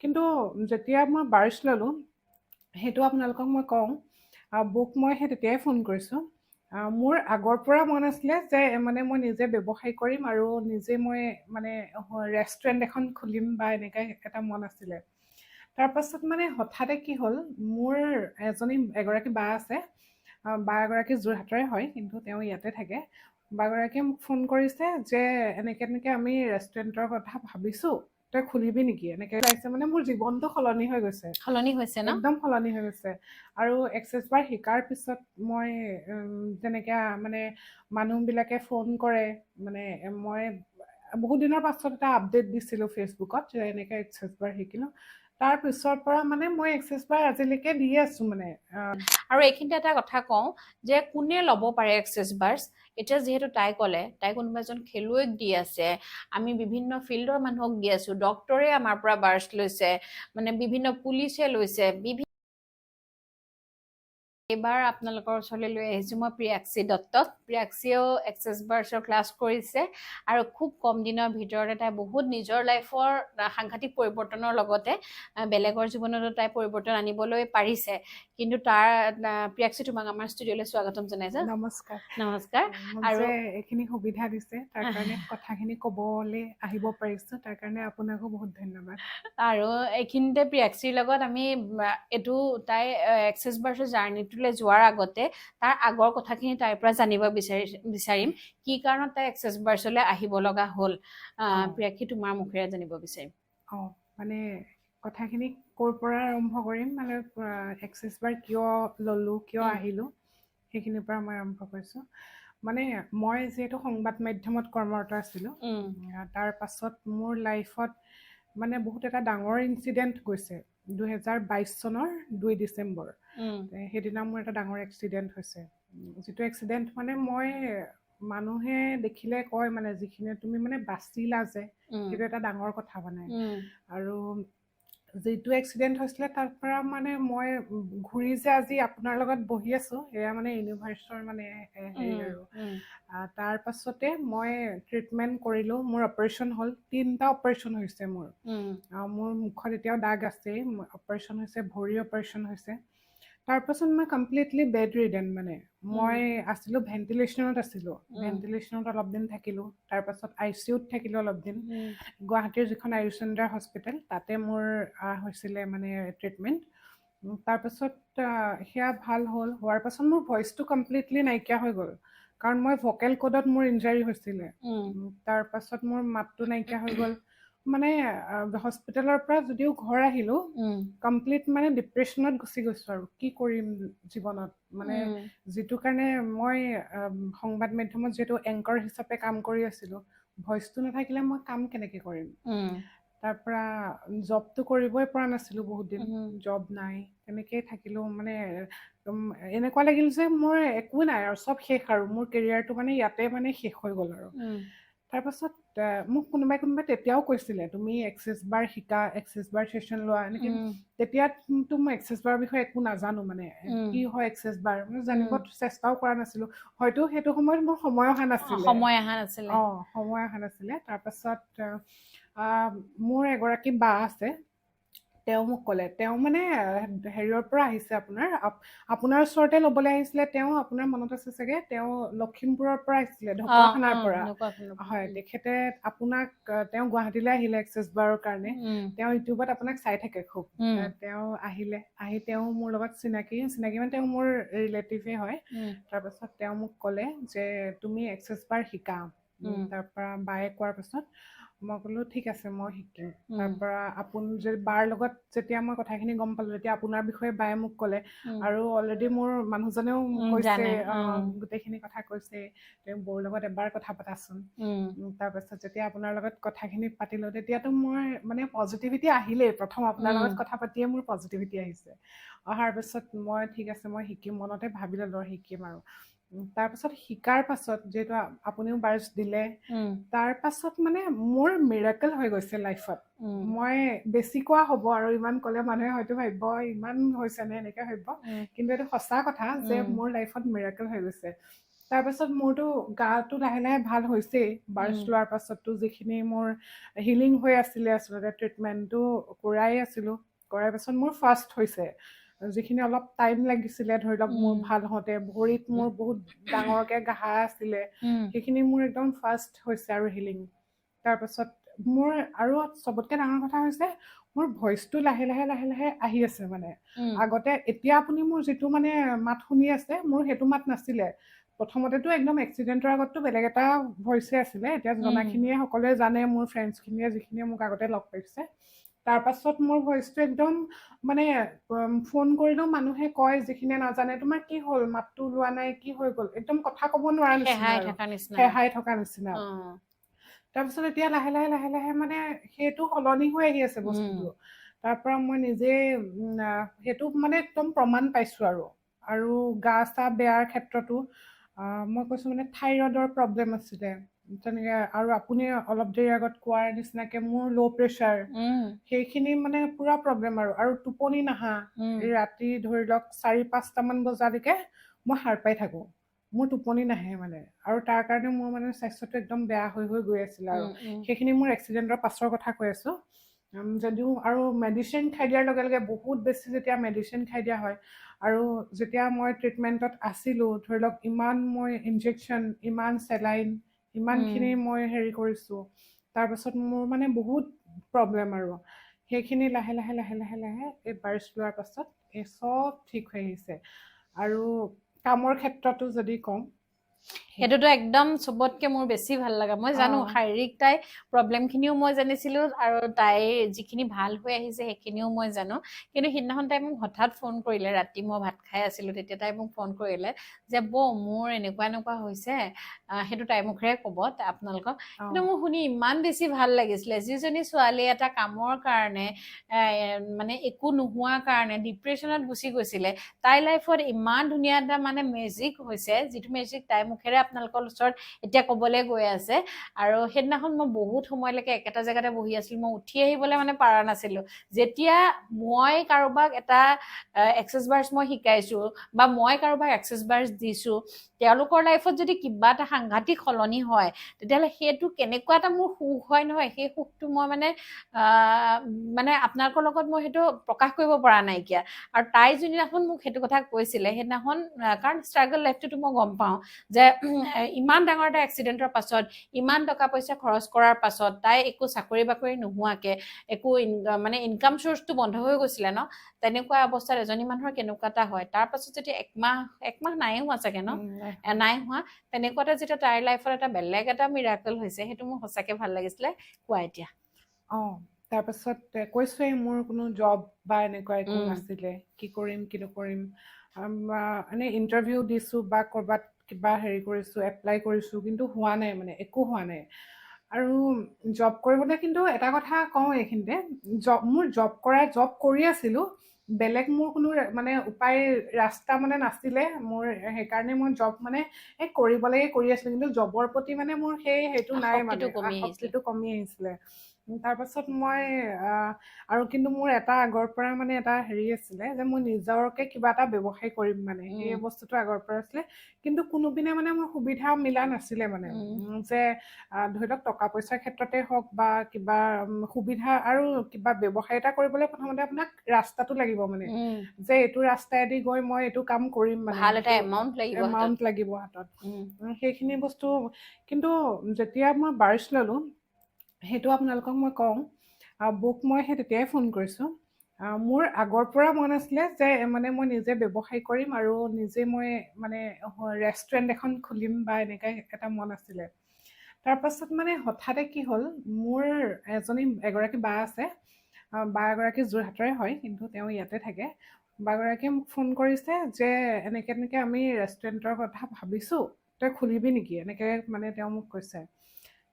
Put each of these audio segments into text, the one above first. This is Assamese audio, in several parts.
কিন্তু যেতিয়া মই বাৰ্চ ল'লোঁ, সেইটো আপোনালোকক মই কওঁ, বুক মই সেই তেতিয়াই ফোন কৰিছোঁ। মোৰ আগৰ পৰা মন আছিলে যে মানে মই নিজে ব্যৱসায় কৰিম আৰু নিজে মই মানে ৰেষ্টুৰেণ্ট এখন খুলিম বা এনেকৈ এটা মন আছিলে। তাৰপাছত মানে হঠাতে কি হ'ল, মোৰ এগৰাকী বা আছে, বা এগৰাকী যোৰহাটৰে হয়, কিন্তু তেওঁ ইয়াতে থাকে। বাগৰাকীয়ে মোক ফোন কৰিছে যে এনেকৈ আমি ৰেষ্টুৰেণ্টৰ কথা ভাবিছোঁ, তই খুলিবি নেকি? এনেকৈ লাগিছে মানে মোৰ জীৱনটো সলনি হৈ গৈছে, সলনি হৈছে ন? একদম সলনি হৈ গৈছে। আৰু এক্সেছ বাৰ শিকাৰ পিছত মই যেনেকৈ মানে মানুহবিলাকে ফোন কৰে, মানে মই বহুত দিনৰ পাছত এটা আপডেট দিছিলোঁ ফেচবুকত যে এনেকৈ এক্সেছ বাৰ শিকিলোঁ। তাৰ পিছৰ পৰা মানে মই এক্সেছ বাৰ আজিলৈকে দি আছোঁ মানে। আৰু এইখিনিতে এটা কথা কওঁ যে কোনে ল'ব পাৰে এক্সেছ বাৰ্ছ। এতিয়া যিহেতু তাই ক'লে তাই কোনোবা এজন খেলুৱৈক দি আছে, আমি বিভিন্ন ফিল্ডৰ মানুহক দি আছো, ডক্তৰে আমাৰ পৰা বাৰ্ছ লৈছে, মানে বিভিন্ন পুলিচে লৈছে। এইবাৰ আপোনালোকৰ ওচৰলৈ লৈ আহিছোঁ মই প্ৰিয়াক্ষী দত্তক। প্ৰিয়াক্ষীয়েও এক্সেছ বাৰ্ছৰ ক্লাছ কৰিছে আৰু খুব কম দিনৰ ভিতৰতে তাই বহুত নিজৰ লাইফৰ সাংঘাতিক পৰিৱৰ্তনৰ লগতে বেলেগৰ জীৱনতো তাই পৰিৱৰ্তন আনিবলৈ পাৰিছে। কিন্তু প্ৰিয়াক্ষী, তোমাক আমাৰ ষ্টুডিঅ'লৈ স্বাগতম জনাইছোঁ। নমস্কাৰ। নমস্কাৰ। মোক আৰু যে এইখিনি সুবিধা দিছে তাৰ কাৰণে, কথাখিনি ক'বলৈ আহিব পাৰিছোঁ তাৰ কাৰণে আপোনাকো বহুত ধন্যবাদ। আৰু এইখিনিতে প্ৰিয়াক্ষীৰ লগত আমি এইটো তাই এক্সেছ বাৰ্ছৰ জাৰ্ণিটোলৈ যোৱাৰ আগতে তাৰ আগৰ কথাখিনি তাইৰ পৰা জানিব বিচাৰিম, কি কাৰণত তাই এক্সেছ বাৰ্ছলৈ আহিব লগা হ'ল। প্ৰিয়াক্ষী, তোমাৰ মুখেৰে জানিব বিচাৰিম। মানে কথাখিনি ক'ৰ পৰা আৰম্ভ কৰিম, মানে এক্সেছ বাৰ কিয় ল'লোঁ, কিয় আহিলোঁ, সেইখিনিৰ পৰা মই আৰম্ভ কৰিছোঁ। মানে মই যিহেতু সংবাদ মাধ্যমত কৰ্মৰত আছিলোঁ, তাৰ পাছত মোৰ লাইফত মানে বহুত এটা ডাঙৰ ইনচিডেণ্ট গৈছে 2022 চনৰ 2 ডিচেম্বৰ। সেইদিনা মোৰ এটা ডাঙৰ এক্সিডেণ্ট হৈছে, যিটো এক্সিডেণ্ট মানে মানুহে দেখিলে কয় মানে যিখিনি তুমি মানে বাচিলা যে, সেইটো এটা ডাঙৰ কথা মানে। আৰু যিটো এক্সিডেণ্ট হৈছিলে তাৰ পৰা মানে মই ঘূৰি যে আজি আপোনাৰ লগত বহি আছোঁ, এয়া মানে ইউনিভাৰ্চৰ মানে হেৰি আৰু। তাৰ পাছতে মই ট্ৰিটমেণ্ট কৰিলোঁ, মোৰ অপাৰেশ্যন হ'ল, 3টা অপাৰেশ্যন হৈছে মোৰ। মোৰ মুখত এতিয়াও দাগ আছেই, অপাৰেশ্যন হৈছে, ভৰি অপাৰেশ্যন হৈছে। তাৰপাছত মই কমপ্লিটলি বেড ৰিডেন, মানে মই আছিলোঁ ভেণ্টিলেশ্যনত আছিলোঁ, ভেণ্টিলেশ্যনত অলপ দিন থাকিলোঁ। তাৰপাছত ICUত থাকিলোঁ অলপ দিন। গুৱাহাটীৰ যিখন আয়ুচন্দ্ৰা হস্পিটেল, তাতে মোৰ হৈছিলে মানে ট্ৰিটমেণ্ট। তাৰপাছত সেয়া ভাল হ'ল, হোৱাৰ পাছত মোৰ ভইচটো কমপ্লিটলি নাইকিয়া হৈ গ'ল, কাৰণ মই ভকেল কৰ্ডত মোৰ ইনজাৰী হৈছিলে। তাৰপাছত মোৰ মাতটো নাইকিয়া হৈ গ'ল। মানে হস্পিটেলৰ পৰা যদিও ঘৰ আহিলোঁ, কমপ্লিট মানে ডিপ্ৰেশ্যনত গুচি গৈছোঁ আৰু কি কৰিম জীৱনত। মানে যিটো কাৰণে মই সংবাদ মাধ্যমত যিহেতু এংকৰ হিচাপে কাম কৰি আছিলোঁ, ভইচটো নাথাকিলে মই কাম কেনেকৈ কৰিম। তাৰপৰা জবটো কৰিবই পৰা নাছিলোঁ বহুত দিন, জব নাই, তেনেকেই থাকিলোঁ। মানে এনেকুৱা লাগিল যে মোৰ একো নাই আৰু, চব শেষ আৰু, মোৰ কেৰিয়াৰটো মানে ইয়াতে মানে শেষ হৈ গ'ল আৰু। তাৰপাছত মোক কোনোবাই তেতিয়াও কৈছিলে তুমি এক্সেছ বাৰ শিকা, এক্সেছ বাৰ ছেশ্যন লোৱা, এনেকৈ। তেতিয়াতো মই এক্সেছ বাৰৰ বিষয়ে একো নাজানো, মানে কি হয় এক্সেছ বাৰ, মই জানিব চেষ্টাও কৰা নাছিলোঁ। হয়তো সেইটো সময়ত মোৰ সময় অহা নাছিলে। সময় অহা নাছিলে। তাৰপাছত মোৰ এগৰাকী বা আছে, তেওঁ মোক ক'লে, তেওঁ মানে হেৰিয়ৰ পৰা আহিছে, আপোনাৰ ওচৰতে ল'বলৈ আহিছিলে। তেওঁ, আপোনাৰ মনত আছে চাগে, তেওঁ লখিমপুৰৰ পৰা আহিছিলে, ঢকুৱাখানাৰ পৰা। হয়, তেখেতে তেওঁ গুৱাহাটীলৈ আহিলে এক্সেছ বাৰৰ কাৰণে। তেওঁ ইউটিউবত আপোনাক চাই থাকে খুব। তেওঁ আহি তেওঁ মোৰ লগত চিনাকি মানে তেওঁ মোৰ ৰিলেটিভে হয়। তাৰপাছত তেওঁ মোক ক'লে যে তুমি এক্সেছ বাৰ শিকা। তাৰপৰা বায়ে কোৱাৰ পাছত মই ক'লোঁ ঠিক আছে, মই শিকিম। তাৰপৰা বাৰ লগত যেতিয়া মই কথাখিনি গম পালোঁ, তেতিয়া আপোনাৰ বিষয়ে বায়ে মোক ক'লে। আৰু অলৰেডি মোৰ মানুহজনেও কৈছে, গোটেইখিনি কথা কৈছে, তেওঁ বৌৰ লগত এবাৰ কথা পাতাচোন। তাৰপাছত যেতিয়া আপোনাৰ লগত কথাখিনি পাতিলোঁ, তেতিয়াতো মই মানে পজিটিভিটি আহিলেই, প্ৰথম আপোনাৰ লগত কথা পাতিয়ে মোৰ পজিটিভিটি আহিছে। অহাৰ পাছত মই ঠিক আছে, মই শিকিম, মনতে ভাবি ল'লোঁ শিকিম আৰু। তাৰপাছত শিকাৰ পাছত যিহেতু আপুনিও বাৰ্ছ দিলে, তাৰ পাছত মানে মোৰ মিৰাকল হৈ গৈছে লাইফত। মই বেছি কোৱা হ'ব আৰু, ইমান ক'লে মানুহে হয়তো ভাবিব ইমান হৈছেনে, এনেকৈ ভাবিব, কিন্তু এইটো সঁচা কথা যে মোৰ লাইফত মিৰাকল হৈ গৈছে। তাৰপাছত মোৰতো গাটো লাহে লাহে ভাল হৈছেই বাৰ্ষ্ট লোৱাৰ পাছততো যিখিনি মোৰ হিলিং হৈ আছিলে আচলতে ট্ৰিটমেণ্টটো কৰাই আছিলোঁ কৰাৰ পাছত মোৰ ফাৰ্ষ্ট হৈছে যিখিনি অলপ টাইম লাগিছিলে ধৰি লওক মোৰ ভাল হওঁতে ভৰিত মোৰ বহুত ডাঙৰকৈ ঘাঁ আছিলে সেইখিনি মোৰ একদম ফাৰ্ষ্ট হৈছে আৰু হিলিং তাৰপাছত মোৰ আৰু চবতকৈ ডাঙৰ কথা হৈছে মোৰ ভইচটো লাহে লাহে লাহে লাহে আহি আছে মানে আগতে এতিয়া আপুনি মোৰ যিটো মানে মাত শুনি আছে মোৰ সেইটো মাত নাছিলে প্ৰথমতেতো একদম এক্সিডেণ্টৰ আগততো বেলেগ এটা ভইচে আছিলে এতিয়া জনাখিনিয়ে সকলোৱে জানে মোৰ ফ্ৰেণ্ডছখিনিয়ে যিখিনিয়ে মোক আগতে লগ পাইছে তাৰপাছত মোৰ ভইচটো একদম মানে ফোন কৰিলেও মানুহে কয় যিখিনিয়ে নাজানে তোমাৰ কি হ'ল মাতটো ওলোৱা নাই কি হৈ গ'ল একদম কথা ক'ব নোৱাৰা নিচিনা আৰু হেহাই থকা নিচিনা তাৰপিছত এতিয়া লাহে লাহে লাহে লাহে মানে সেইটো সলনি হৈ আহি আছে বস্তুটো তাৰ পৰা মই নিজে সেইটো মানে একদম প্ৰমাণ পাইছোঁ আৰু গা চা বেয়াৰ ক্ষেত্ৰতো মই কৈছোঁ মানে থাইৰয়ডৰ প্ৰব্লেম আছিলে তেনেকৈ আৰু আপুনি অলপ দেৰি আগত কোৱাৰ নিচিনাকৈ মোৰ ল' প্ৰেছাৰ সেইখিনি মানে পুৰা প্ৰব্লেম আৰু টোপনি নাহা ৰাতি ধৰি লওক 4-5টামান বজালৈকে মই সাৰ পাই থাকোঁ মোৰ টোপনি নাহে মানে আৰু তাৰ কাৰণে মোৰ মানে স্বাস্থ্যটো একদম বেয়া হৈ হৈ গৈ আছিলে আৰু সেইখিনি মোৰ এক্সিডেণ্টৰ পাছৰ কথা কৈ আছোঁ যদিও আৰু মেডিচিন খাই দিয়াৰ লগে লগে বহুত বেছি যেতিয়া মেডিচিন খাই দিয়া হয় আৰু যেতিয়া মই ট্ৰিটমেণ্টত আছিলোঁ ধৰি লওক ইমান মই ইনজেকশ্যন ইমান চেলাইন ইমানখিনি মই হেৰি কৰিছোঁ তাৰপাছত মোৰ মানে বহুত প্ৰব্লেম আৰু সেইখিনি লাহে লাহে লাহে লাহে লাহে এই বাৰ্ষ্ট লোৱাৰ পাছত এই চব ঠিক হৈ আহিছে আৰু কামৰ ক্ষেত্ৰতো যদি কওঁ সেইটোতো একদম চবতকে মোৰ বেছি ভাল লগা মই জানো শাৰীৰিক তাই প্ৰব্লেমখিনিও মই জানিছিলোঁ আৰু তাইৰ যিখিনি ভাল হৈ আহিছে সেইখিনিও মই জানো কিন্তু সিদিনাখন তাই মোক হঠাৎ ফোন কৰিলে ৰাতি মই ভাত খাই আছিলোঁ তেতিয়া তাই মোক ফোন কৰিলে যে মোৰ এনেকুৱা এনেকুৱা হৈছে সেইটো তাইৰ মুখেৰে ক'ব আপোনালোকক কিন্তু মোৰ শুনি ইমান বেছি ভাল লাগিছিলে যিজনী ছোৱালী এটা কামৰ কাৰণে মানে একো নোহোৱাৰ কাৰণে ডিপ্ৰেশ্যনত গুচি গৈছিলে তাইৰ লাইফত ইমান ধুনীয়া এটা মানে মেজিক হৈছে যিটো মেজিক তাইৰ মুখেৰে আপোনালোকৰ ওচৰত এতিয়া ক'বলৈ গৈ আছে আৰু সেইদিনাখন মই বহুত সময়লৈকে একেটা জেগাতে বহি আছিলোঁ মই উঠি আহিবলৈ মানে পাৰা নাছিলোঁ যেতিয়া মই কাৰোবাক এটা এক্সেছ বাৰ্ছ মই শিকাইছোঁ বা মই কাৰোবাক এক্সেছ বাৰ্ছ দিছোঁ তেওঁলোকৰ লাইফত যদি কিবা এটা সাংঘাতিক সলনি হয় তেতিয়াহ'লে সেইটো কেনেকুৱা এটা মোৰ সুখ হয় নহয় সেই সুখটো মই মানে আপোনালোকৰ লগত মই সেইটো প্ৰকাশ কৰিব পৰা নাইকিয়া আৰু তাই যোনদিনাখন মোক সেইটো কথা কৈছিলে সেইদিনাখন কাৰণ ষ্ট্ৰাগল লাইফটোতো মই গম পাওঁ যে ইমান ডাঙৰ এটা এক্সিডেণ্টৰ পাছত ইমান টকা পইচা খৰচ কৰাৰ পাছত তাই একো চাকৰি বাকৰি নোহোৱাকৈ একো মানে ইনকাম চ'ৰ্চটো বন্ধ হৈ গৈছিলে ন তেনেকুৱা অৱস্থাত এজনী মানুহৰ কেনেকুৱা এটা হয় তাৰ পাছত যদি একমাহ নাই হোৱা চাগে ন নাই হোৱা তেনেকুৱাতে যেতিয়া তাইৰ লাইফত এটা বেলেগ এটা মিৰাকল হৈছে সেইটো মোৰ সঁচাকৈ ভাল লাগিছিলে কোৱা এতিয়া তাৰপাছত কৈছোৱেই মোৰ কোনো জব বা এনেকুৱা একো নাছিলে কি কৰিম কি নকৰিম এনেই ইণ্টাৰভিউ দিছোঁ বা ক'ৰবাত কিবা হেৰি কৰিছোঁ এপ্লাই কৰিছোঁ কিন্তু হোৱা নাই মানে একো হোৱা নাই আৰু জব কৰিবলৈ কিন্তু এটা কথা কওঁ এইখিনিতে মোৰ জব কৰি আছিলোঁ বেলেগ মোৰ কোনো মানে উপায় ৰাস্তা মানে নাছিলে মোৰ সেইকাৰণে মই জব মানে কৰিবলৈ কৰি আছিলোঁ কিন্তু জবৰ প্ৰতি মানে মোৰ সেইটো নাই মানে আসক্তিটো কমি আহিছিলে তাৰপাছত মই আৰু কিন্তু মোৰ এটা আগৰ পৰা মানে এটা হেৰি আছিলে যে মই নিজৰকে কিবা এটা ব্যৱসায় কৰিম মানে সেই বস্তুটো আগৰ পৰা আছিলে কিন্তু কোনোপিনে মানে মোৰ সুবিধা মিলা নাছিলে মানে যে ধৰি লওক টকা পইচাৰ ক্ষেত্ৰতে হওক বা কিবা সুবিধা আৰু কিবা ব্যৱসায় এটা কৰিবলৈ প্ৰথমতে আপোনাক ৰাস্তাটো লাগিব মানে যে এইটো ৰাস্তাইদি গৈ মই এইটো কাম কৰিম মানে ভাল এটা এমাউণ্ট লাগিব হাতত সেইখিনি বস্তু কিন্তু যেতিয়া মই বাৰ্ষ্ট ল'লোঁ সেইটো আপোনালোকক মই কওঁ বুক মই সেই তেতিয়াই ফোন কৰিছোঁ মোৰ আগৰ পৰা মন আছিলে যে মানে মই নিজে ব্যৱসায় কৰিম আৰু নিজে মই মানে ৰেষ্টুৰেণ্ট এখন খুলিম বা এনেকৈ এটা মন আছিলে তাৰপাছত মানে হঠাতে কি হ'ল মোৰ এগৰাকী বা আছে বা এগৰাকী যোৰহাটৰে হয় কিন্তু তেওঁ ইয়াতে থাকে বাগৰাকীয়ে মোক ফোন কৰিছে যে এনেকৈ আমি ৰেষ্টুৰেণ্টৰ কথা ভাবিছোঁ তই খুলিবি নেকি এনেকৈ মানে তেওঁ মোক কৈছে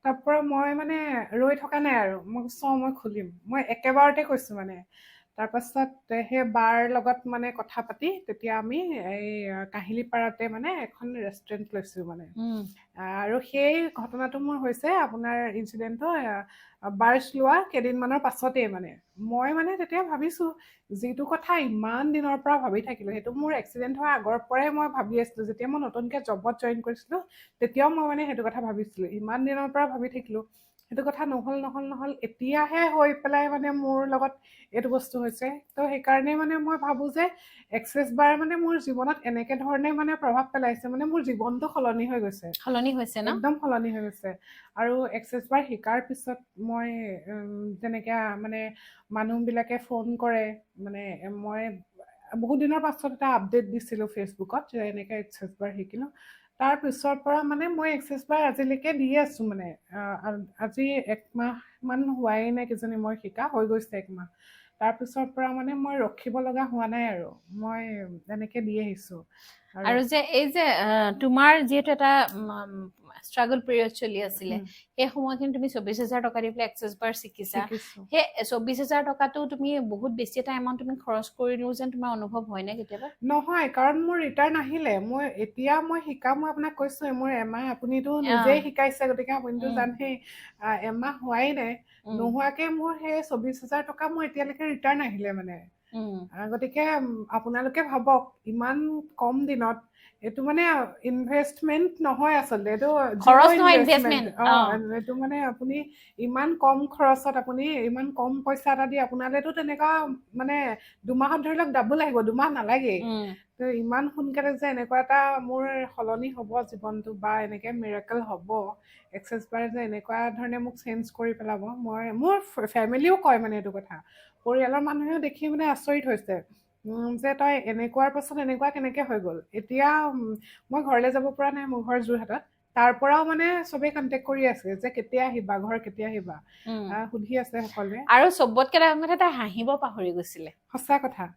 তাৰপৰা মই মানে ৰৈ থকা নাই আৰু মই খুলিম মই একেবাৰতে কৈছোঁ মানে তাৰপাছত সেই বাৰ লগত মানে কথা পাতি তেতিয়া আমি এই কাহিলীপাৰাতে মানে এখন ৰেষ্টুৰেণ্ট লৈছোঁ মানে আৰু সেই ঘটনাটো মোৰ হৈছে আপোনাৰ ইনচিডেণ্টটো বাৰ্চ লোৱা কেইদিনমানৰ পাছতেই মানে মই মানে তেতিয়া ভাবিছোঁ যিটো কথা ইমান দিনৰ পৰা ভাবি থাকিলোঁ সেইটো মোৰ এক্সিডেণ্ট হোৱাৰ আগৰ পৰাই মই ভাবি আছিলোঁ যেতিয়া মই নতুনকৈ জবত জইন কৰিছিলোঁ তেতিয়াও মই মানে সেইটো কথা ভাবিছিলোঁ ইমান দিনৰ পৰা ভাবি থাকিলোঁ সেইটো কথা নহ'ল এতিয়াহে হৈ পেলাই মানে মোৰ লগত এইটো বস্তু হৈছে তো সেইকাৰণে মানে মই ভাবোঁ যে এক্সেছ বাৰ মানে মোৰ জীৱনত এনেকে ধৰণে মানে প্ৰভাৱ পেলাইছে মানে মোৰ জীৱনটো সলনি হৈ গৈছে ন একদম সলনি হৈ গৈছে আৰু এক্সেছ বাৰ শিকাৰ পিছত মই যেনেকৈ মানে মানুহবিলাকে ফোন কৰে মানে মই বহুত দিনৰ পাছত এটা আপডেট দিছিলোঁ ফেচবুকত যে এনেকৈ এক্সেছ বাৰ শিকিলোঁ তাৰ পিছৰ পৰা মানে মই এক্সেছ বাৰ আজিলৈকে দি আছোঁ মানে আজি 1 মাহমান হোৱাই নাই কিজানি মই শিকা হৈ গৈছে 1 মাহ তাৰপিছৰ পৰা মানে মই ৰখিব লগা হোৱা নাই আৰু মই এনেকৈ দি আহিছোঁ আৰু যে এই যে তোমাৰ যিহেতু এটা ষ্ট্ৰাগল পিৰিয়ড চলি আছিলে সেই সময়খিনি তুমি 24,000 টকা দি পেলাই এক্সেছ বাৰ শিকিছা সেই 24,000 টকাটো তুমি বহুত বেছি এটা এমাউণ্ট তুমি খৰচ কৰিলেও যেন তোমাৰ অনুভৱ হয় নে কেতিয়াবা নহয় কাৰণ মোৰ ৰিটাৰ্ণ আহিলে মই শিকা মই আপোনাক কৈছোঁৱে মোৰ এমাহ আপুনিতো নিজেই শিকাইছে গতিকে আপুনিতো জানেই এমাহ হোৱাই নাই নোহোৱাকৈ মোৰ সেই 24,000 টকা মোৰ এতিয়ালৈকে ৰিটাৰ্ণ আহিলে মানে গতিকে আপোনালোকে ভাবক ইমান কম দিনত এইটো মানে ইনভেষ্টমেণ্ট নহয় আচলতে এইটো ইনভেষ্টমেণ্ট এইটো মানে আপুনি ইমান কম খৰচত আপুনি ইমান কম পইচা এটা দি আপোনালেতো তেনেকুৱা মানে 2 মাহত ধৰি লওক ডাবল আহিব 2 মাহ নালাগেই তো ইমান সোনকালে যে এনেকুৱা এটা মোৰ সলনি হ'ব জীৱনটো বা এনেকৈ মিৰাকল হ'ব এক্সেছ বাৰ যে এনেকুৱা ধৰণে মোক চেঞ্জ কৰি পেলাব মোৰ ফেমিলিও কয় মানে এইটো কথা পৰিয়ালৰ মানুহেও দেখি মানে আচৰিত হৈছে যে তই এনেকুৱাৰ পাছত এনেকুৱা কেনেকৈ হৈ গ'ল এতিয়া মই ঘৰলৈ যাব পৰা নাই মোৰ ঘৰ যোৰহাটত তাৰ পৰাও মানে চবেই কণ্টেক্ট কৰি আছে যে কেতিয়া আহিবা ঘৰ কেতিয়া আহিবা সুধি আছে সকলোৱে আৰু চবতকৈ ডাঙৰ কথা তাই হাঁহিব পাহৰি গৈছিলে সঁচা কথা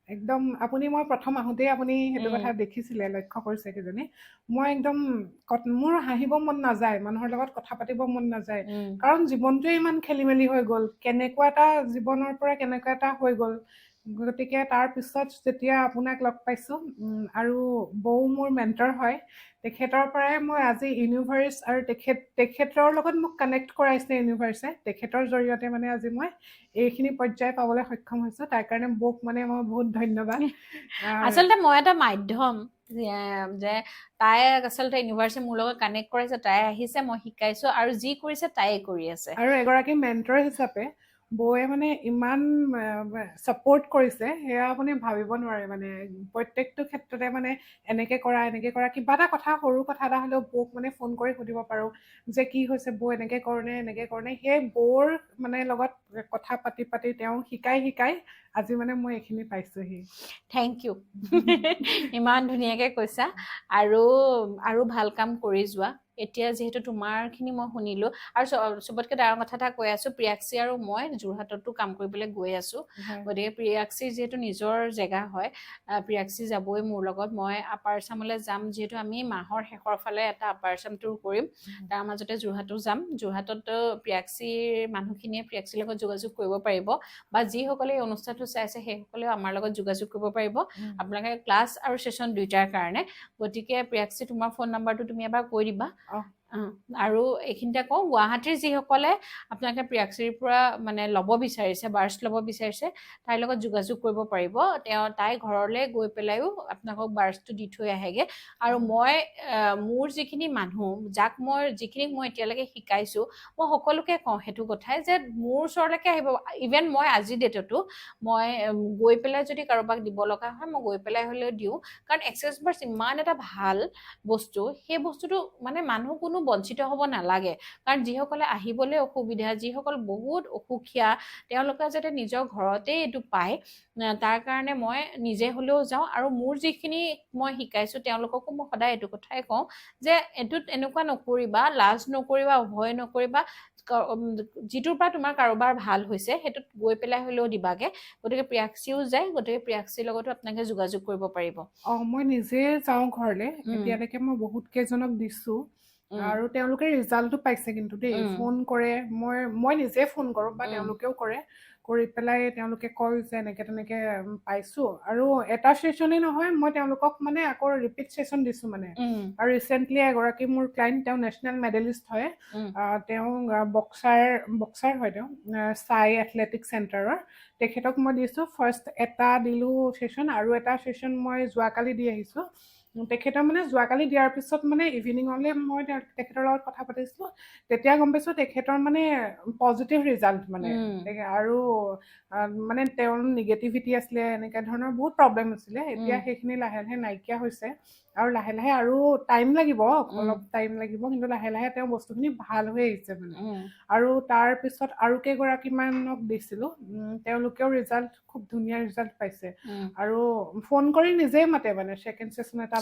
একদম আপুনি মই প্ৰথম আহোঁতেই আপুনি সেইটো কথা দেখিছিলে লক্ষ্য কৰিছে কিজানি মই একদম মোৰ হাঁহিব মন নাযায় মানুহৰ লগত কথা পাতিব মন নাযায় কাৰণ জীৱনটোৱে ইমান খেলি মেলি হৈ গ'ল কেনেকুৱা এটা জীৱনৰ পৰা কেনেকুৱা এটা হৈ গ'ল গতিকে তাৰপিছত যেতিয়া আপোনাক লগ পাইছোঁ আৰু বৌ মোৰ মেণ্টৰ হয় তেখেতৰ পৰাই মই আজি ইউনিভাৰ্ছ আৰু তেখেতৰ লগত মোক কানেক্ট কৰাইছে ইউনিভাৰ্ছে তেখেতৰ জৰিয়তে মানে আজি মই এইখিনি পৰ্যায় পাবলৈ সক্ষম হৈছোঁ তাৰ কাৰণে বৌক মানে মই বহুত ধন্যবাদ আচলতে মই এটা মাধ্যম যে তাই আচলতে ইউনিভাৰ্ছে মোৰ লগত কানেক্ট কৰাইছে তাই আহিছে মই শিকাইছোঁ আৰু যি কৰিছে তাইয়ে কৰি আছে আৰু এগৰাকী মেণ্টৰ হিচাপে বৌয়ে মানে ইমান ছাপোৰ্ট কৰিছে সেয়া আপুনি ভাবিব নোৱাৰে মানে প্ৰত্যেকটো ক্ষেত্ৰতে মানে এনেকৈ কৰা কিবা এটা কথা সৰু কথা এটা হ'লেও বৌক মানে ফোন কৰি সুধিব পাৰোঁ যে কি হৈছে বৌ এনেকৈ কৰোঁনে সেই বৌৰ মানে লগত কথা পাতি তেওঁ শিকাই আজি মানে মই এইখিনি পাইছোঁহি থেংক ইউ ইমান ধুনীয়াকৈ কৈছা আৰু ভাল কাম কৰি যোৱা এতিয়া যিহেতু তোমাৰখিনি মই শুনিলোঁ আৰু চবতকৈ ডাঙৰ কথা এটা কৈ আছোঁ প্ৰিয়াক্ষী আৰু মই যোৰহাটতো কাম কৰিবলৈ গৈ আছোঁ গতিকে প্ৰিয়াক্ষীৰ যিহেতু নিজৰ জেগা হয় প্ৰিয়াক্ষী যাবই মোৰ লগত মই আপাৰ আছামলৈ যাম যিহেতু আমি মাহৰ শেষৰ ফালে এটা আপাৰ আছাম টুৰ কৰিম তাৰ মাজতে যোৰহাটো যাম যোৰহাটত প্ৰিয়াক্ষীৰ মানুহখিনিয়ে প্ৰিয়াক্ষীৰ লগত যোগাযোগ কৰিব পাৰিব বা যিসকলে এই অনুষ্ঠানটো চাইছে সেইসকলেও আমাৰ লগত যোগাযোগ কৰিব পাৰিব আপোনালোকে ক্লাছ আৰু ছেশ্যন দুইটাৰ কাৰণে গতিকে প্ৰিয়াক্ষী তোমাৰ ফোন নাম্বাৰটো তুমি এবাৰ কৈ দিবা আৰু এইখিনিতে কওঁ গুৱাহাটীৰ যিসকলে আপোনালোকে প্ৰিয়াক্ষীৰ পৰা মানে ল'ব বিচাৰিছে বাৰ্চ ল'ব বিচাৰিছে তাইৰ লগত যোগাযোগ কৰিব পাৰিব তাই ঘৰলৈ গৈ পেলাইও আপোনালোকক বাৰ্চটো দি থৈ আহেগৈ আৰু মই মোৰ যিখিনি মানুহ যিখিনিক মই এতিয়ালৈকে শিকাইছোঁ মই সকলোকে কওঁ সেইটো কথাই যে মোৰ ওচৰলৈকে আহিব ইভেন মই আজিৰ ডেটতো মই গৈ পেলাই যদি কাৰোবাক দিব লগা হয় মই গৈ পেলাই হ'লেও দিওঁ কাৰণ এক্সেছ বাৰ্চ ইমান এটা ভাল বস্তু সেই বস্তুটো মানে মানুহ কোনো বঞ্চিত হ'ব নালাগে কাৰণ যিসকলে আহিবলৈ অসুবিধা যিসকল বহুত অসুখীয়া তেওঁলোকে যাতে নিজৰ ঘৰতে এইটো পায় তাৰ কাৰণে মই নিজে হ'লেও যাওঁ আৰু মোৰ যিখিনি মই শিকাইছোঁ তেওঁলোককো মই সদায় এইটো কথাই কওঁ যে এইটোত এনেকুৱা নকৰিবা লাজ নকৰিবা ভয় নকৰিবা যিটোৰ পৰা তোমাৰ কাৰোবাৰ ভাল হৈছে সেইটোত গৈ পেলাই হ'লেও দিবাগে গতিকে প্ৰিয়াক্ষীও যায় গতিকে প্ৰিয়াক্ষীৰ লগতো আপোনালোকে যোগাযোগ কৰিব পাৰিব মই নিজে যাওঁ ঘৰলৈ এতিয়ালৈকে মই বহুত কেইজনক দিছোঁ আৰু তেওঁলোকে ৰিজাল্টটো পাইছে কিন্তু দেই ফোন কৰে মই নিজে ফোন কৰোঁ বা তেওঁলোকেও কৰে কৰি পেলাই তেওঁলোকে কয় যে এনেকৈ তেনেকৈ পাইছোঁ আৰু এটা ছেশ্যনেই নহয় মই তেওঁলোকক মানে আকৌ ৰিপিট ছেশ্যন দিছোঁ মানে আৰু ৰিচেণ্টলি এগৰাকী মোৰ ক্লাইণ্ট তেওঁ নেশ্যনেল মেডেলিষ্ট হয় তেওঁ বক্সাৰ হয় তেওঁ চাই এথলেটিক চেণ্টাৰৰ তেখেতক মই দিছোঁ ফাৰ্ষ্ট এটা দিলোঁ ছেশ্যন আৰু এটা ছেশ্যন মই যোৱাকালি দি আহিছোঁ তেখেতৰ মানে যোৱাকালি দিয়াৰ পিছত মানে ইভিনিঙলৈ মই তেখেতৰ লগত কথা পাতিছিলোঁ তেতিয়া গম পাইছোঁ তেখেতৰ মানে পজিটিভ ৰিজাল্ট মানে আৰু মানে তেওঁৰ নিগেটিভিটি আছিলে এনেকুৱা ধৰণৰ বহুত প্ৰব্লেম আছিলে এতিয়া সেইখিনি লাহে লাহে নাইকিয়া হৈছে আৰু লাহে লাহে আৰু টাইম লাগিব অলপ টাইম লাগিব কিন্তু লাহে লাহে তেওঁ বস্তুখিনি ভাল হৈ আহিছে মানে আৰু তাৰপিছত আৰু কেইগৰাকীমানক দিছিলোঁ তেওঁলোকেও ৰিজাল্ট খুব ধুনীয়া ৰিজাল্ট পাইছে আৰু ফোন কৰি নিজেই মাতে মানে ছেকেণ্ড ছেশ্যন এটা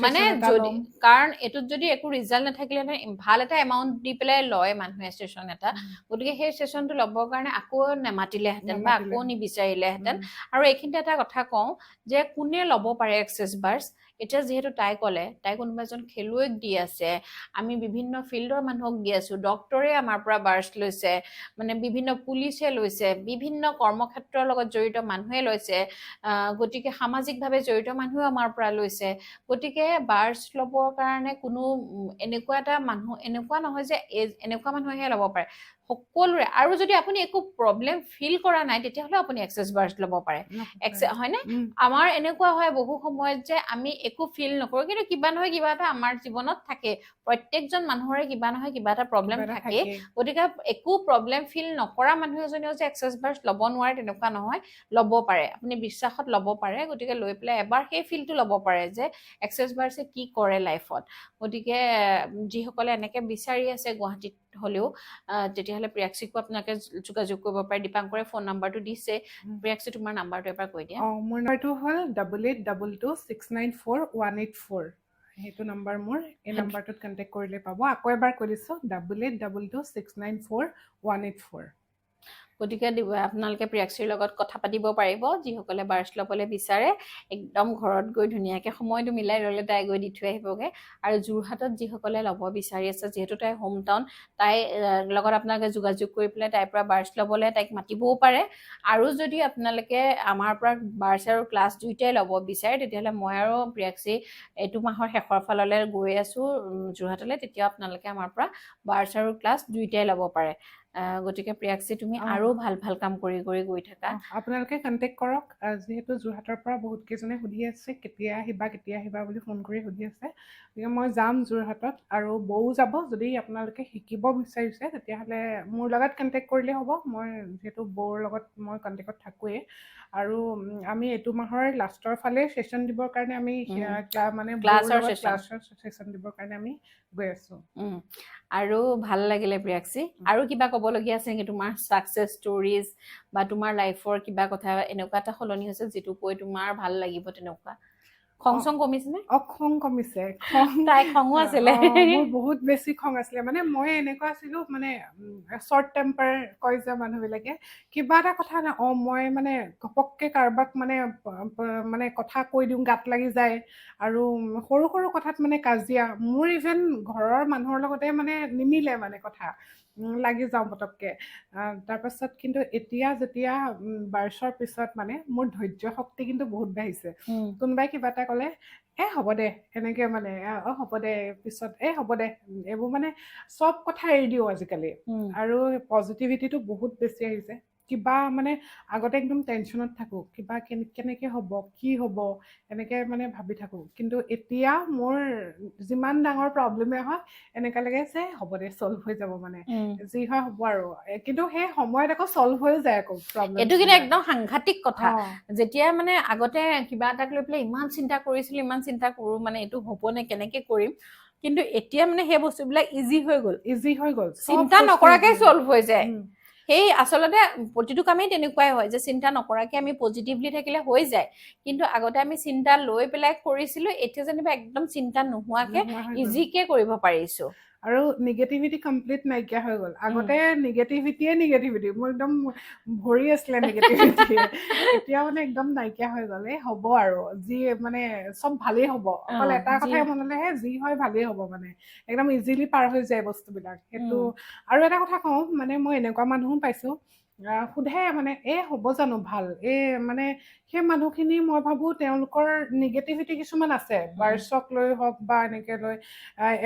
মানে যদি কাৰণ এইটোত যদি একো ৰিজাল্ট নাথাকিলে ভাল এটা এমাউণ্ট দি পেলাই লয় মানুহে ছেশ্যন এটা গতিকে সেই ছেশ্যনটো ল'বৰ কাৰণে আকৌ নেমাতিলেহেঁতেন বা আকৌ নিবিচাৰিলেহেঁতেন আৰু এইখিনিতে এটা কথা কওঁ যে কোনে ল'ব পাৰে এক্সেছ বাৰ্ছ এতিয়া যিহেতু তাই ক'লে তাই কোনোবা এজন খেলুৱৈক দি আছে আমি বিভিন্ন ফিল্ডৰ মানুহক দি আছোঁ ডক্টৰে আমাৰ পৰা বাৰ্ছ লৈছে মানে বিভিন্ন পুলিচে লৈছে বিভিন্ন কৰ্মক্ষেত্ৰৰ লগত জড়িত মানুহে লৈছে গতিকে সামাজিকভাৱে জড়িত মানুহেও আমাৰ পৰা লৈছে গতিকে বাৰ্ছ ল'বৰ কাৰণে কোনো এনেকুৱা এটা মানুহ এনেকুৱা নহয় যে এনেকুৱা মানুহেহে ল'ব পাৰে সকলোৰে আৰু যদি আপুনি একো প্ৰব্লেম ফিল কৰা নাই তেতিয়াহ'লে আপুনি এক্সেছ বাৰ্ছ ল'ব পাৰে হয়নে আমাৰ এনেকুৱা হয় বহু সময়ত যে আমি একো ফিল নকৰোঁ কিন্তু কিবা নহয় কিবা এটা আমাৰ জীৱনত থাকে প্ৰত্যেকজন মানুহৰে কিবা নহয় কিবা এটা প্ৰব্লেম থাকে গতিকে একো প্ৰব্লেম ফিল নকৰা মানুহ এজনেও যে এক্সেছ বাৰ্ছ ল'ব নোৱাৰে তেনেকুৱা নহয় ল'ব পাৰে আপুনি বিশ্বাসত ল'ব পাৰে গতিকে লৈ পেলাই এবাৰ সেই ফিলটো ল'ব পাৰে যে এক্সেছ বাৰ্ছে কি কৰে লাইফত গতিকে যিসকলে এনেকৈ বিচাৰি আছে গুৱাহাটীত হ'লেও তেতিয়াহ'লে প্ৰিয়াক্ষীকো আপোনালোকে যোগাযোগ কৰিব পাৰে দীপাংকৰে ফোন নাম্বাৰটো দিছে প্ৰিয়াক্ষী তোমাৰ নাম্বাৰটো এবাৰ কৈ দিয়া মোৰ নাম্বাৰটো হ'ল 8822694184 সেইটো নাম্বাৰ মোৰ এই নাম্বাৰটোত কণ্টেক্ট কৰিলে পাব আকৌ এবাৰ কৈ দিছোঁ 8822694184 গতিকে আপোনালোকে প্ৰিয়াক্ষীৰ লগত কথা পাতিব পাৰিব যিসকলে বাৰ্ছ ল'বলৈ বিচাৰে একদম ঘৰত গৈ ধুনীয়াকৈ সময়টো মিলাই ল'লে তাই গৈ দি থৈ আহিবগৈ আৰু যোৰহাটত যিসকলে ল'ব বিচাৰি আছে যিহেতু তাই হোম টাউন তাই লগত আপোনালোকে যোগাযোগ কৰি পেলাই তাইৰ পৰা বাৰ্ছ ল'বলৈ তাইক মাতিবও পাৰে আৰু যদি আপোনালোকে আমাৰ পৰা বাৰ্ছ আৰু ক্লাছ দুয়োটাই ল'ব বিচাৰে তেতিয়াহ'লে মই আৰু প্ৰিয়াক্ষী এইটো মাহৰ শেষৰ ফাললৈ গৈ আছোঁ যোৰহাটলৈ তেতিয়া আপোনালোকে আমাৰ পৰা বাৰ্ছ আৰু ক্লাছ দুয়োটাই ল'ব পাৰে গতিকে প্ৰিয়াক্ষী তুমি আৰু ভাল ভাল কাম কৰি কৰি গৈ থাকা আপোনালোকে কণ্টেক্ট কৰক যিহেতু যোৰহাটৰ পৰা বহুত কেইজনে সুধি আছে কেতিয়া আহিবা বুলি ফোন কৰি সুধি আছে গতিকে মই যাম যোৰহাটত আৰু বৌ যাব যদি আপোনালোকে শিকিব বিচাৰিছে তেতিয়াহ'লে মোৰ লগত কণ্টেক্ট কৰিলে হ'ব মই যিহেতু বৌৰ লগত মই কণ্টেক্টত থাকোঁৱেই আৰু আমি এইটো মাহৰ লাষ্টৰ ফালে ছেশ্যন দিবৰ কাৰণে আমি মানে ক্লাছৰ ছেশ্যন দিবৰ কাৰণে আমি গৈ আছোঁ আৰু ভাল লাগিলে প্ৰিয়াক্ষী আৰু কিবা ক'বলগীয়া আছে নেকি তোমাৰ ছাকচেছ ষ্টৰিজ বা তোমাৰ লাইফৰ কিবা কথা এনেকুৱা এটা সলনি হৈছে যিটো কৈ তোমাৰ ভাল লাগিব তেনেকুৱা খং চং কমিছে নে খং কমিছে তাই খঙো আছিলে মোৰ বহুত বেছি খং আছিলে মানে মই এনেকুৱা আছিলোঁ মানে শ্বৰ্ট টেম্পাৰ কয় যে মানুহবিলাকে কিবা এটা কথা মই মানে ঘপককৈ কাৰোবাক মানে কথা কৈ দিওঁ গাত লাগি যায় আৰু সৰু সৰু কথাত মানে কাজিয়া মোৰ ইভেন ঘৰৰ মানুহৰ লগতে মানে নিমিলে মানে কথা লাগি যাওঁ পটককৈ তাৰপাছত কিন্তু এতিয়া যেতিয়া বাৰ্ষৰ পিছত মানে মোৰ ধৈৰ্য শক্তি কিন্তু বহুত বাঢ়িছে কোনোবাই কিবা এটা ক'লে হ'ব দে এনেকৈ মানে হ'ব দে পিছত হ'ব দে এইবোৰ মানে চব কথা এৰি দিওঁ আজিকালি আৰু পজিটিভিটিটো বহুত বেছি আহিছে কিবা মানে আগতে একদম টেনশ্যনত থাকোঁ কিবা কেনেকৈ হ'ব কি হ'ব এনেকৈ মানে ভাবি থাকোঁ কিন্তু এতিয়া মোৰ যিমান ডাঙৰ প্ৰব্লেমে হয় এনেকুৱা লাগে যে হ'ব দে চল্ভ হৈ যাব মানে যি হয় হ'ব আৰু কিন্তু সেই সময়ত আকৌ চল্ভ হৈ যায় আকৌ প্ৰব্লেম এইটো কিন্তু একদম সাংঘাতিক কথা যেতিয়া মানে আগতে কিবা এটাক লৈ পেলাই ইমান চিন্তা কৰোঁ মানে এইটো হ'বনে কেনেকৈ কৰিম কিন্তু এতিয়া মানে সেই বস্তুবিলাক ইজি হৈ গ'ল চিন্তা নকৰাকৈ চল্ভ হৈ যায় সেই আচলতে প্ৰতিটো কামেই তেনেকুৱাই হয় যে চিন্তা নকৰাকৈ আমি পজিটিভলি থাকিলে হৈ যায় কিন্তু আগতে আমি চিন্তা লৈ পেলাই কৰিছিলোঁ এতিয়া যেনিবা একদম চিন্তা নোহোৱাকৈ ইজিকৈ কৰিব পাৰিছোঁ আৰু নিগেটিভিটি কমপ্লিট নাইকিয়া হৈ গ'ল আগতে নিগেটিভিটি মোৰ একদম ভৰি আছিলে নিগেটিভিটি এতিয়া মানে একদম নাইকিয়া হৈ গ'ল হ'ব আৰু যি মানে চব ভালেই হ'ব অকল এটা কথাই মনলেহে যি হয় ভালেই হ'ব মানে একদম ইজিলি পাৰ হৈ যায় বস্তুবিলাক সেইটো আৰু এটা কথা কওঁ মানে মই এনেকুৱা মানুহো পাইছোঁ সোধে মানে হ'ব জানো ভাল মানে সেই মানুহখিনি মই ভাবো তেওঁলোকৰ নিগেটিভিটি কিছুমান আছে বাৰ্চক লৈ হওক বা এনেকে লৈ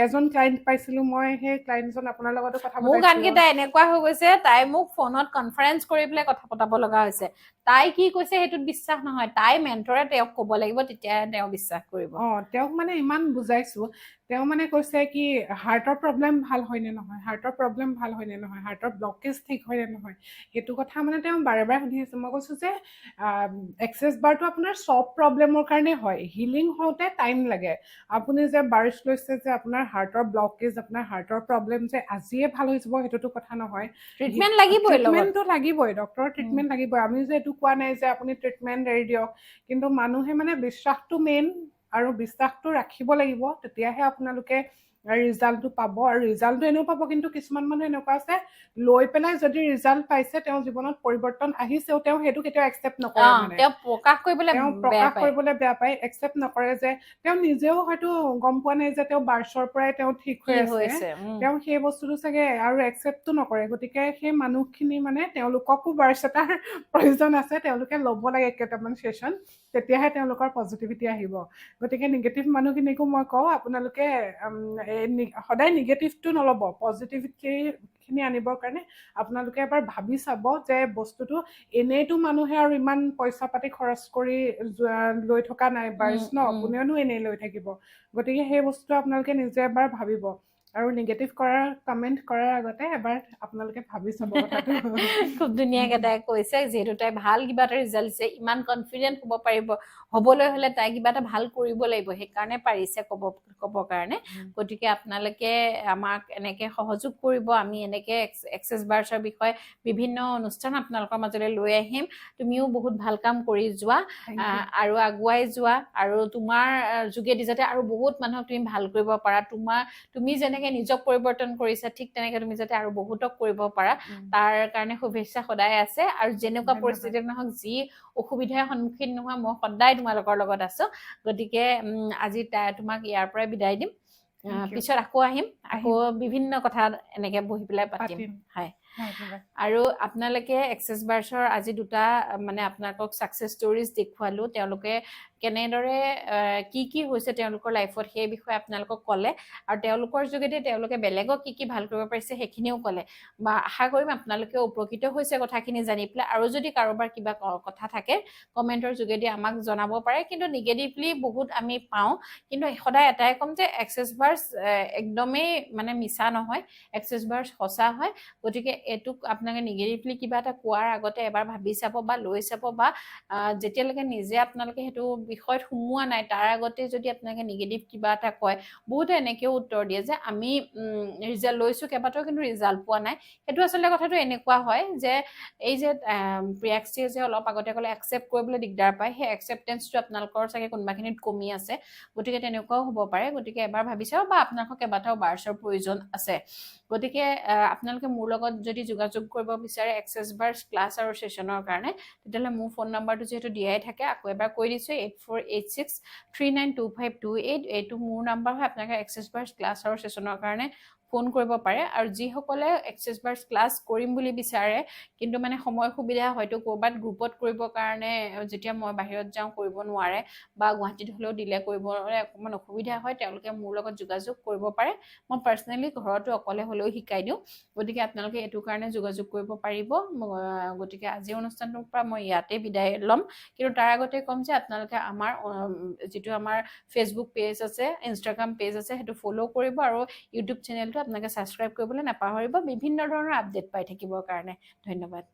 এজন ক্লাইণ্ট পাইছিলো মই সেই ক্লাইণ্টজন আপোনাৰ লগতো কথা মোক পতাইছিলো আনকি তাই এনেকুৱা হৈ গৈছে তাই মোক ফোনত কনফাৰেন্স কৰি পেলাই কথা পতাব লগা হৈছে তাই কি কৈছে সেইটোত বিশ্বাস নহয় তাই মেণ্টৰে তেওঁক ক'ব লাগিব তেতিয়াহে তেওঁ বিশ্বাস কৰিব তেওঁক মানে ইমান বুজাইছো তেওঁ মানে কৈছে কি হাৰ্টৰ প্ৰব্লেম ভাল হয়নে নহয় হাৰ্টৰ প্ৰব্লেম ভাল হয়নে নহয় হাৰ্টৰ ব্লকেজ ঠিক হয়নে নহয় সেইটো কথা মানে তেওঁ বাৰে বাৰে সুধি আছে মই কৈছো যে এক্সেছ বাৰটো আপোনাৰ চব প্ৰব্লেমৰ কাৰণে হয় হিলিং হওঁতে টাইম লাগে আপুনি যে বাৰ্চ লৈছে যে আপোনাৰ হাৰ্টৰ ব্লকেজ আপোনাৰ হাৰ্টৰ প্ৰব্লেম যে আজিয়ে ভাল হৈ যাব সেইটোতো কথা নহয় ট্ৰিটমেণ্ট লাগিবই ট্ৰিটমেণ্টটো লাগিবই ডক্টৰৰ ট্ৰিটমেণ্ট লাগিবই আমি যে এইটো কোৱা নাই যে আপুনি ট্ৰিটমেণ্ট এৰি দিয়ক কিন্তু মানুহে মানে বিশ্বাসটো মেইন আৰু বিশ্বাসটো ৰাখিব লাগিব তেতিয়াহে আপোনালোকে ৰিজাল্টটো পাব আৰু ৰিজাল্টটো এনেও পাব কিন্তু কিছুমান মানুহ এনেকুৱা আছে লৈ পেলাই যদি ৰিজাল্ট পাইছে তেওঁ জীৱনত পৰিৱৰ্তন আহিছেও তেওঁ সেইটো কেতিয়াও একচেপ্ট নকৰে মানে তেওঁ প্ৰকাশ কৰিবলৈ বেয়া পায় একচেপ্ট নকৰে যে তেওঁ নিজেও হয়তো গম পোৱা নাই যে তেওঁ বাৰ্চৰ পৰাই তেওঁ ঠিক হৈ আছে তেওঁ সেই বস্তুটো চাগে আৰু একচেপ্টটো নকৰে গতিকে সেই মানুহখিনি মানে তেওঁলোককো বাৰ্চ এটাৰ প্ৰয়োজন আছে তেওঁলোকে ল'ব লাগে কেইটামান ছেশ্যন তেতিয়াহে তেওঁলোকৰ পজিটিভিটি আহিব গতিকে নিগেটিভ মানুহখিনিকো মই কওঁ আপোনালোকে সদায় নিগেটিভটো নল'ব পজিটিভিটিখিনি আনিবৰ কাৰণে আপোনালোকে এবাৰ ভাবি চাব যে বস্তুটো এনেইতো মানুহে আৰু ইমান পইচা পাতি খৰচ কৰি লৈ থকা নাই বাৰ্চ কোনেওনো এনেই লৈ থাকিব গতিকে সেই বস্তুটো আপোনালোকে নিজে এবাৰ ভাবিব আৰু নিগেটিভ কৰাৰ কমেণ্ট কৰাৰ আগতে এবাৰ আপোনালোকে ভাবি চাব কথাটো খুব ধুনীয়াকৈ তাই কৈছে যিহেতু তাই ভাল কিবা এটা ৰিজাল্ট দিছে ইমান কনফিডেণ্ট হ'ব পাৰিব হ'বলৈ হ'লে তাই কিবা এটা ভাল কৰিব লাগিব সেইকাৰণে পাৰিছে ক'বৰ কাৰণে গতিকে আপোনালোকে আমাক এনেকৈ সহযোগ কৰিব আমি এনেকৈ এক্সেছ বাৰ্চৰ বিষয়ে বিভিন্ন অনুষ্ঠান আপোনালোকৰ মাজলৈ লৈ আহিম তুমিও বহুত ভাল কাম কৰি যোৱা আৰু আগুৱাই যোৱা আৰু তোমাৰ যোগেদি যাতে আৰু বহুত মানুহক তুমি ভাল কৰিব পাৰা তুমি যেনেকৈ নিজক পৰিৱৰ্তন কৰিছা ঠিক তেনেকৈ তুমি যাতে আৰু বহুতক কৰিব পাৰা তাৰ কাৰণে শুভেচ্ছা সদায় আছে আৰু যেনেকুৱা পৰিস্থিতি নহওক যি অসুবিধাৰ সন্মুখীন নোহোৱা মই সদায় তোমালোকৰ লগত আছো গতিকে আজি তোমাক ইয়াৰ পৰাই বিদায় দিম পিছত আকৌ আহিম আকৌ বিভিন্ন কথা এনেকে বহি পেলাই পাতিম হয় আৰু আপোনালোকে এক্সেছ বাৰ্চৰ আজি দুটা মানে আপোনালোকক ছাকচেছ ষ্টৰিজ দেখুৱালো তেওঁলোকে কেনেদৰে কি হৈছে তেওঁলোকৰ লাইফত সেই বিষয়ে আপোনালোকক ক'লে আৰু তেওঁলোকৰ যোগেদি তেওঁলোকে বেলেগক কি ভাল কৰিব পাৰিছে সেইখিনিও ক'লে বা আশা কৰিম আপোনালোকে উপকৃত হৈছে কথাখিনি জানি পেলাই আৰু যদি কাৰোবাৰ কিবা কথা থাকে কমেণ্টৰ যোগেদি আমাক জনাব পাৰে কিন্তু নিগেটিভলি বহুত আমি পাওঁ কিন্তু সদায় এটাই ক'ম যে এক্সেছ বাৰ্চ একদমেই মানে মিছা নহয় এক্সেছ বাৰ্চ সঁচা হয় গতিকে এইটোক আপোনালোকে নিগেটিভলি কিবা এটা কোৱাৰ আগতে এবাৰ ভাবি চাব বা লৈ চাব বা যেতিয়ালৈকে নিজে আপোনালোকে সেইটো বিষয়ত সোমোৱা নাই তাৰ আগতে যদি আপোনালোকে নিগেটিভ কিবা এটা কয় বহুতে এনেকৈও উত্তৰ দিয়ে যে আমি ৰিজাল্ট লৈছোঁ কেইবাটাও কিন্তু ৰিজাল্ট পোৱা নাই সেইটো আচলতে কথাটো এনেকুৱা হয় যে এই যে প্ৰিয়াক্ষীয়ে যে অলপ আগতে ক'লে একচেপ্ট কৰিবলৈ দিগদাৰ পায় সেই একচেপ্টেঞ্চটো আপোনালোকৰ চাগে কোনোবাখিনিত কমি আছে গতিকে তেনেকুৱাও হ'ব পাৰে গতিকে এবাৰ ভাবি চাওক বা আপোনালোকৰ কেইবাটাও বাৰ্চৰ প্ৰয়োজন আছে গতিকে আপোনালোকে মোৰ লগত যদি যোগাযোগ কৰিব বিচাৰে এক্সেছ বাৰ্চ ক্লাছ আৰু ছেশ্যনৰ কাৰণে তেতিয়াহ'লে মোৰ ফোন নম্বৰটো যিহেতু দিয়াই থাকে আকৌ এবাৰ কৈ দিছোঁ 8486392528 এইটো মোৰ নম্বৰ হয় আপোনালোকে এক্সেছ বাৰ্চ ক্লাছ আৰু ছেশ্যনৰ কাৰণে ফোন কৰিব পাৰে আৰু যিসকলে এক্সেছ বাৰ্চ ক্লাছ কৰিম বুলি বিচাৰে কিন্তু মানে সময় সুবিধা হয়তো ক'ৰবাত গ্ৰুপত কৰিবৰ কাৰণে যেতিয়া মই বাহিৰত যাওঁ কৰিব নোৱাৰে বা গুৱাহাটীত হ'লেও দিলে কৰিবলৈ অকণমান অসুবিধা হয় তেওঁলোকে মোৰ লগত যোগাযোগ কৰিব পাৰে মই পাৰ্চনেলি ঘৰতো অকলে হ'লেও শিকাই দিওঁ গতিকে আপোনালোকে এইটো কাৰণে যোগাযোগ কৰিব পাৰিব গতিকে আজিৰ অনুষ্ঠানটোৰ পৰা মই ইয়াতে বিদায় ল'ম কিন্তু তাৰ আগতে ক'ম যে আপোনালোকে আমাৰ যিটো আমাৰ ফেচবুক পেজ আছে ইনষ্টাগ্ৰাম পেজ আছে সেইটো ফ'ল' কৰিব আৰু ইউটিউব চেনেলটো আপোনালোকে ছাবস্ক্ৰাইব কৰিবলৈ নাপাহৰিব বিভিন্ন ধৰণৰ আপডেট পাই থাকিবৰ কাৰণে ধন্যবাদ